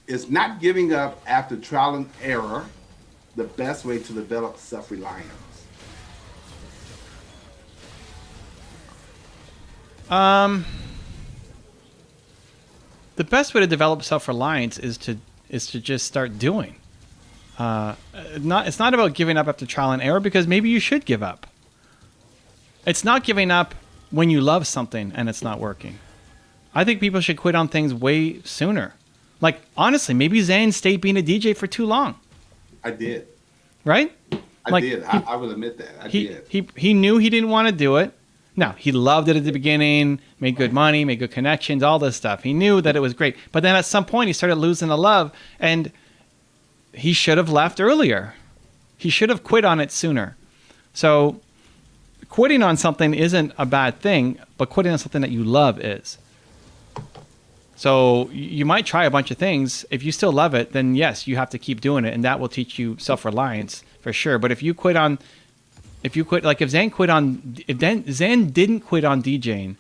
Is not giving up after trial and error the best way to develop self-reliance? Um, the best way to develop self-reliance is to just start doing. Uh, it's not about giving up after trial and error, because maybe you should give up. It's not giving up when you love something and it's not working. I think people should quit on things way sooner. Like, honestly, maybe Zane stayed being a DJ for too long, I did. right? I Like, did. I will admit that. I did. he knew he didn't want to do it. Now, he loved it at the beginning, made good money, made good connections, all this stuff. He knew that it was great. But then at some point, he started losing the love, and he should have left earlier. He should have quit on it sooner. So quitting on something isn't a bad thing, but quitting on something that you love is. So you might try a bunch of things. If you still love it, then yes, you have to keep doing it, and that will teach you self-reliance for sure. But if you quit on, like if Zane quit on, Zane didn't quit on DJing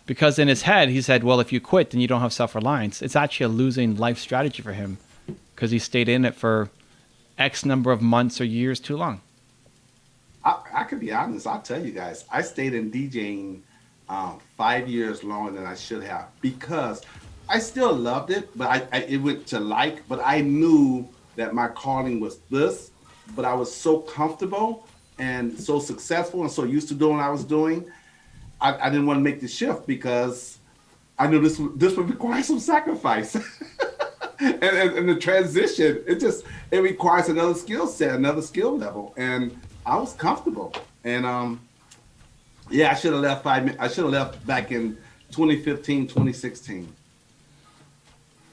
because in his head he said, well, if you quit, then you don't have self-reliance. It's actually a losing life strategy for him because he stayed in it for X number of months or years too long. I could be honest. I'll tell you guys. I stayed in DJing 5 years longer than I should have because I still loved it, but it went to like. But I knew that my calling was this. But I was so comfortable and so successful and so used to doing what I was doing. I didn't want to make the shift because I knew this would require some sacrifice. And the transition, it requires another skill set, another skill level, and I was comfortable. And yeah, I should have left back in 2015, 2016.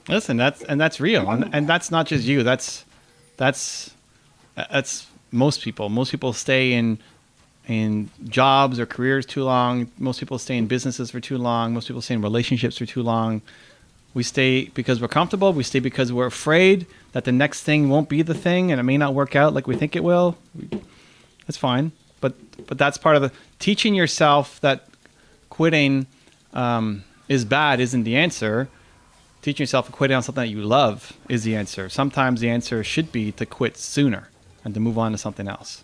Listen, that's real, and that's not just you. That's most people. Most people stay in jobs or careers too long. Most people stay in businesses for too long. Most people stay in relationships for too long. We stay because we're comfortable. We stay because we're afraid that the next thing won't be the thing and it may not work out like we think it will. That's fine. But that's part of the teaching yourself that quitting is bad isn't the answer. Teaching yourself to quit on something that you love is the answer. Sometimes the answer should be to quit sooner and to move on to something else.